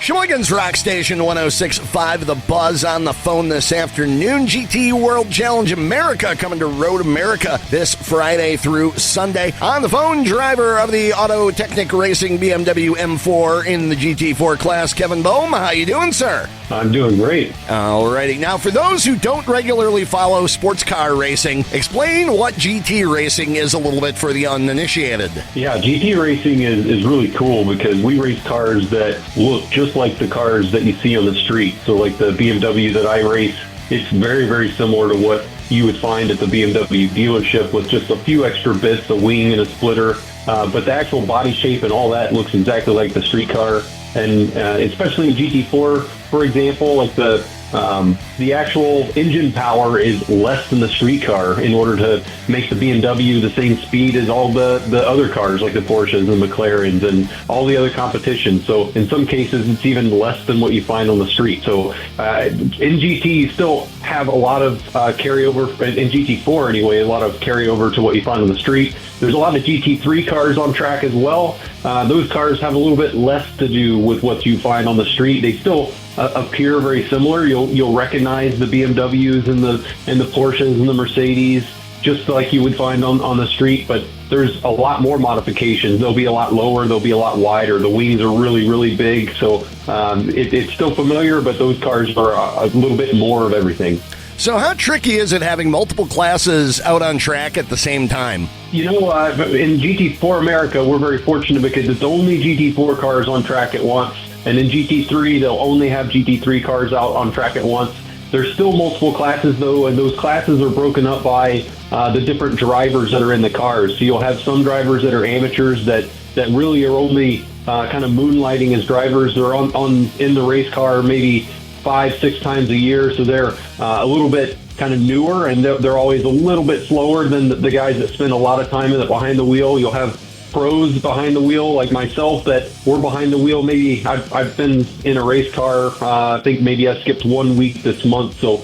Sheboygan's Rock Station 106.5, The Buzz on the phone this afternoon. GT World Challenge America coming to Road America this Friday through Sunday. On the phone, driver of the Otto Technic Racing BMW M4 in the GT4 class, Kevin Boehm. How you doing, sir? I'm doing great. Alrighty. Now, for those who don't regularly follow sports car racing, explain what GT racing is a little bit for the uninitiated. Yeah, GT racing is really cool because we race cars that look just like the cars that you see on the street. So like the BMW that I race, it's very, very similar to what you would find at the BMW dealership with just a few extra bits, a wing and a splitter. But the actual body shape and all that looks exactly like the street car. And especially in GT4, for example, like the actual engine power is less than the street car in order to make the BMW the same speed as all the other cars like the Porsches and McLarens and all the other competition. So in some cases, it's even less than what you find on the street. So in GT, you still have a lot of carryover, in GT4 anyway, a lot of carryover to what you find on the street. There's a lot of GT3 cars on track as well. Those cars have a little bit less to do with what you find on the street. They still appear very similar. You'll recognize the BMWs and the Porsches and the Mercedes just like you would find on the street, but there's a lot more modifications. They'll be a lot lower, they'll be a lot wider. The wings are really, really big, so it's still familiar, but those cars are a little bit more of everything. So how tricky is it having multiple classes out on track at the same time? You know, in GT4 America, we're very fortunate because it's only GT4 cars on track at once. And in GT3, they'll only have GT3 cars out on track at once. There's still multiple classes, though, and those classes are broken up by the different drivers that are in the cars. So you'll have some drivers that are amateurs that really are only kind of moonlighting as drivers. They're in the race car maybe 5-6 times a year, so they're a little bit kind of newer, and they're always a little bit slower than the guys that spend a lot of time behind the wheel. You'll have pros behind the wheel like myself that we're behind the wheel. Maybe I've been in a race car. I think maybe I skipped 1 week this month, so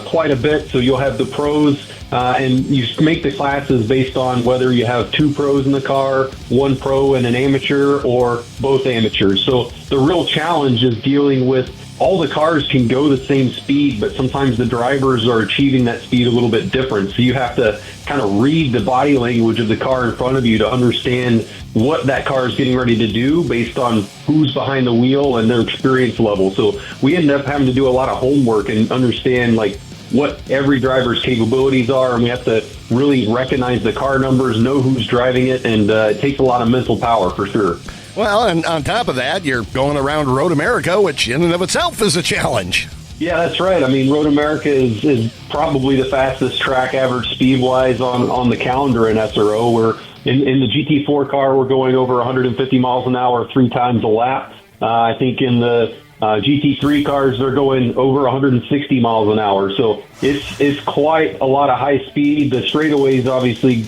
quite a bit. So you'll have the pros, and you make the classes based on whether you have 2 pros in the car, 1 pro and an amateur, or both amateurs. So the real challenge is dealing with all the cars can go the same speed, but sometimes the drivers are achieving that speed a little bit different. So you have to kind of read the body language of the car in front of you to understand what that car is getting ready to do based on who's behind the wheel and their experience level. So we end up having to do a lot of homework and understand like what every driver's capabilities are, and we have to really recognize the car numbers, know who's driving it, and it takes a lot of mental power for sure. Well, and on top of that, you're going around Road America, which in and of itself is a challenge. Yeah, that's right. I mean, Road America is probably the fastest track average speed-wise on the calendar in SRO. We're in the GT4 car, we're going over 150 miles an hour 3 times a lap. I think in the GT3 cars, they're going over 160 miles an hour. So it's quite a lot of high speed. The straightaways obviously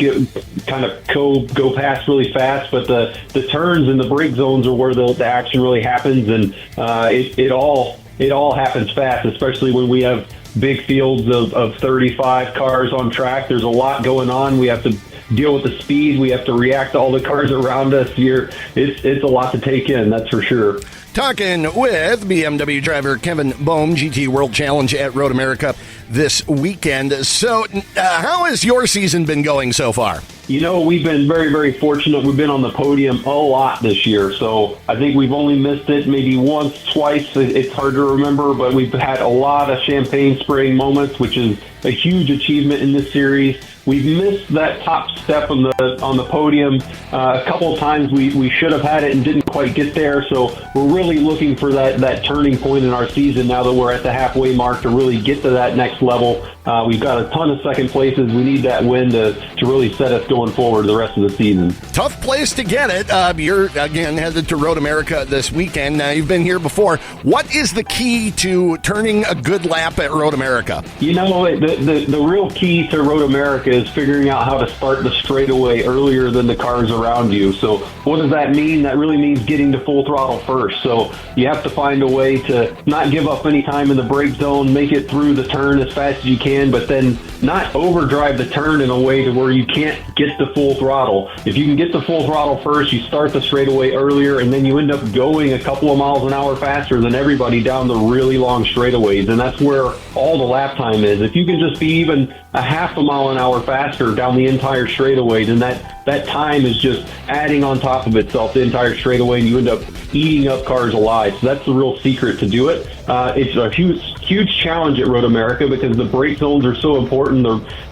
kind of go past really fast, but the turns and the brake zones are where the action really happens, and it all happens fast, especially when we have big fields of 35 cars on track. There's a lot going on. We have to deal with the speed. We have to react to all the cars around us here. It's a lot to take in, that's for sure. Talking with BMW driver Kevin Boehm, GT World Challenge at Road America this weekend. So how has your season been going so far? You know, we've been very, very fortunate. We've been on the podium a lot this year. So I think we've only missed it maybe once, twice. It's hard to remember, but we've had a lot of champagne spraying moments, which is a huge achievement in this series. We've missed that top step on the podium a couple of times. We should have had it and didn't quite get there. So we're really looking for that turning point in our season now that we're at the halfway mark to really get to that next level. We've got a ton of second places. We need that win to really set us going forward the rest of the season. Tough place to get it. You're, again, headed to Road America this weekend. Now, you've been here before. What is the key to turning a good lap at Road America? You know, the real key to Road America is figuring out how to start the straightaway earlier than the cars around you. So what does that mean? That really means getting to full throttle first. So you have to find a way to not give up any time in the brake zone, make it through the turn as fast as you can, but then not overdrive the turn in a way to where you can't get to full throttle. If you can get to full throttle first, you start the straightaway earlier, and then you end up going a couple of miles an hour faster than everybody down the really long straightaways, and that's where all the lap time is. If you can just be even a half a mile an hour faster down the entire straightaway, then that time is just adding on top of itself the entire straightaway, and you end up eating up cars alive. So that's the real secret to do it. It's a huge challenge at Road America because the brake zones are so important.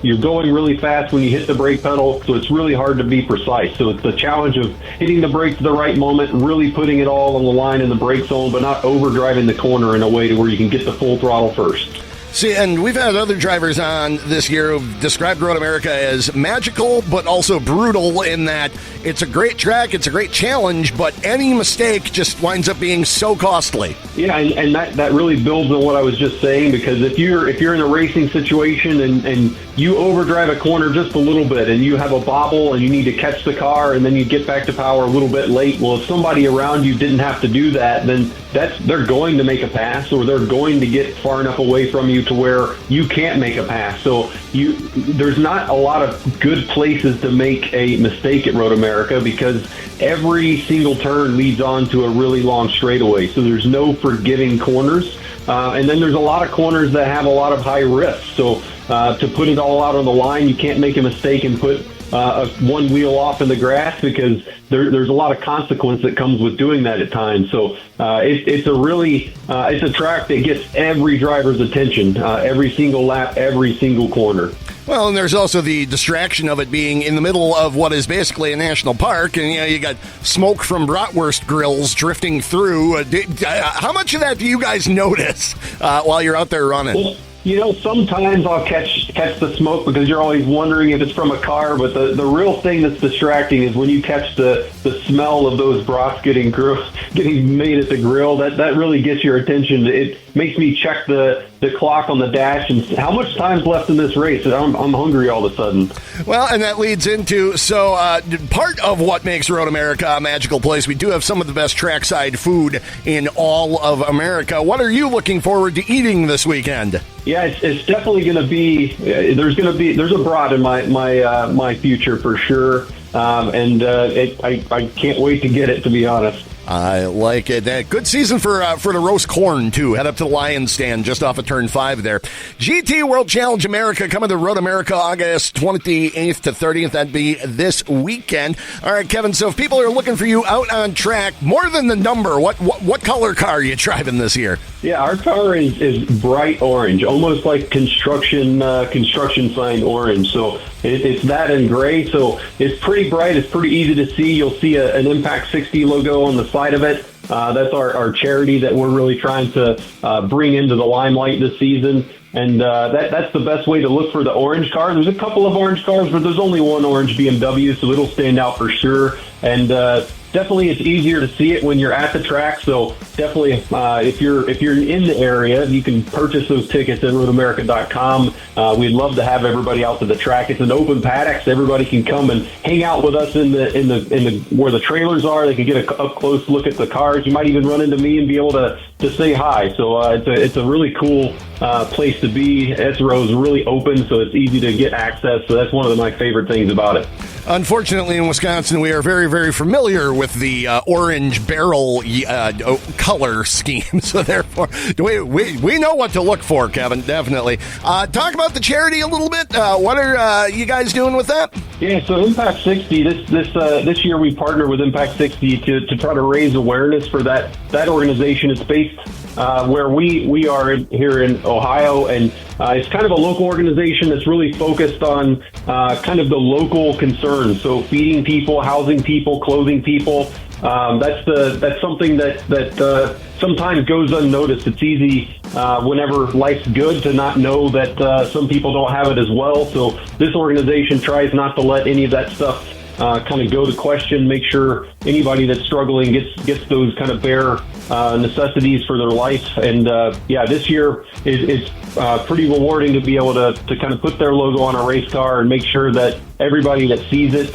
You're going really fast when you hit the brake pedal, so it's really hard to be precise. So it's the challenge of hitting the brake at the right moment, really putting it all on the line in the brake zone, but not overdriving the corner in a way to where you can get the full throttle first. See, and we've had other drivers on this year who've described Road America as magical, but also brutal in that it's a great track, it's a great challenge, but any mistake just winds up being so costly. Yeah, and that really builds on what I was just saying, because if you're in a racing situation and you overdrive a corner just a little bit and you have a bobble and you need to catch the car and then you get back to power a little bit late, well, if somebody around you didn't have to do that, then they're going to make a pass, or they're going to get far enough away from you to where you can't make a pass. So there's not a lot of good places to make a mistake at Road America because every single turn leads on to a really long straightaway. So there's no forgiving corners. And then there's a lot of corners that have a lot of high risk. So to put it all out on the line, you can't make a mistake and put one wheel off in the grass because there's a lot of consequence that comes with doing that at times. So it's a track that gets every driver's attention, every single lap, every single corner. Well, and there's also the distraction of it being in the middle of what is basically a national park, and you got smoke from bratwurst grills drifting through. How much of that do you guys notice while you're out there running? Well, sometimes I'll catch the smoke because you're always wondering if it's from a car, but the real thing that's distracting is when you catch the smell of those brats getting made at the grill. That really gets your attention. It makes me check the clock on the dash and how much time's left in this race. I'm hungry all of a sudden. Well, and that leads into, part of what makes Road America a magical place, we do have some of the best trackside food in all of America. What are you looking forward to eating this weekend? Yeah, it's definitely going to be. There's a brat in my future for sure, and I can't wait to get it, to be honest. I like it. Good season for the roast corn, too. Head up to the Lions Stand just off of Turn 5 there. GT World Challenge America coming to Road America August 28th to 30th. That'd be this weekend. All right, Kevin, so if people are looking for you out on track, more than the number, what color car are you driving this year? Yeah, our car is bright orange, almost like construction sign orange. So it's that in gray. So it's pretty bright. It's pretty easy to see. You'll see an Impact 60 logo on the side of it. That's our charity that we're really trying to bring into the limelight this season. And that's the best way to look for the orange car. There's a couple of orange cars, but there's only one orange BMW, so it'll stand out for sure. And definitely it's easier to see it when you're at the track. So definitely if you're in the area, you can purchase those tickets at roadamerica.com. We'd love to have everybody out to the track. It's an open paddock, so everybody can come and hang out with us in the where the trailers are. They can get a up close look at the cars. You might even run into me and be able to say hi. So it's a really cool place to be. SRO is really open, so it's easy to get access. So that's one of my favorite things about it. Unfortunately, in Wisconsin, we are very, very familiar with the orange barrel color scheme. So therefore, we know what to look for, Kevin, definitely. Talk about the charity a little bit. What are you guys doing with that? Yeah, so Impact 60, this year we partnered with Impact 60 to try to raise awareness for that organization. It's based where we are here in Ohio, and it's kind of a local organization that's really focused on kind of the local concerns. So feeding people, housing people, clothing people. That's something that sometimes goes unnoticed. It's easy whenever life's good to not know that some people don't have it as well. So this organization tries not to let any of that stuff kind of go to question, make sure anybody that's struggling gets those kind of bare necessities for their life. And this year it's pretty rewarding to be able to kind of put their logo on a race car and make sure that everybody that sees it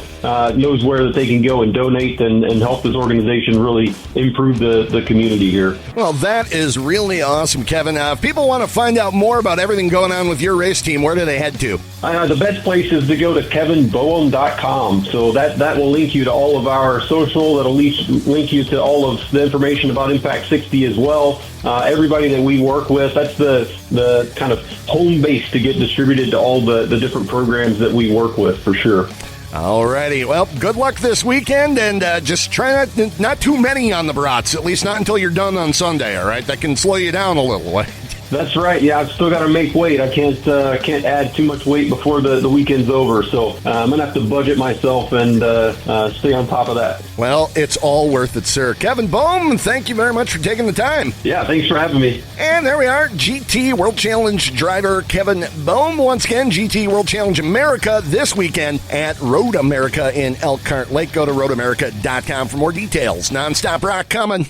knows where that they can go and donate and help this organization really improve the community here. Well, that is really awesome, Kevin. If people want to find out more about everything going on with your race team, where do they head to? The best place is to go to kevinboehm.com. So that will link you to all of our social. That'll link you to all of the information about Impact 60 as well. Everybody that we work with, that's the kind of home base to get distributed to all the different programs that we work with, for sure. Alrighty, well, good luck this weekend, and just try not too many on the brats, at least not until you're done on Sunday, all right? That can slow you down a little. That's right. Yeah, I've still got to make weight. I can't add too much weight before the weekend's over. So I'm going to have to budget myself and stay on top of that. Well, it's all worth it, sir. Kevin Boehm, thank you very much for taking the time. Yeah, thanks for having me. And there we are, GT World Challenge driver Kevin Boehm. Once again, GT World Challenge America this weekend at Road America in Elkhart Lake. Go to roadamerica.com for more details. Nonstop rock coming.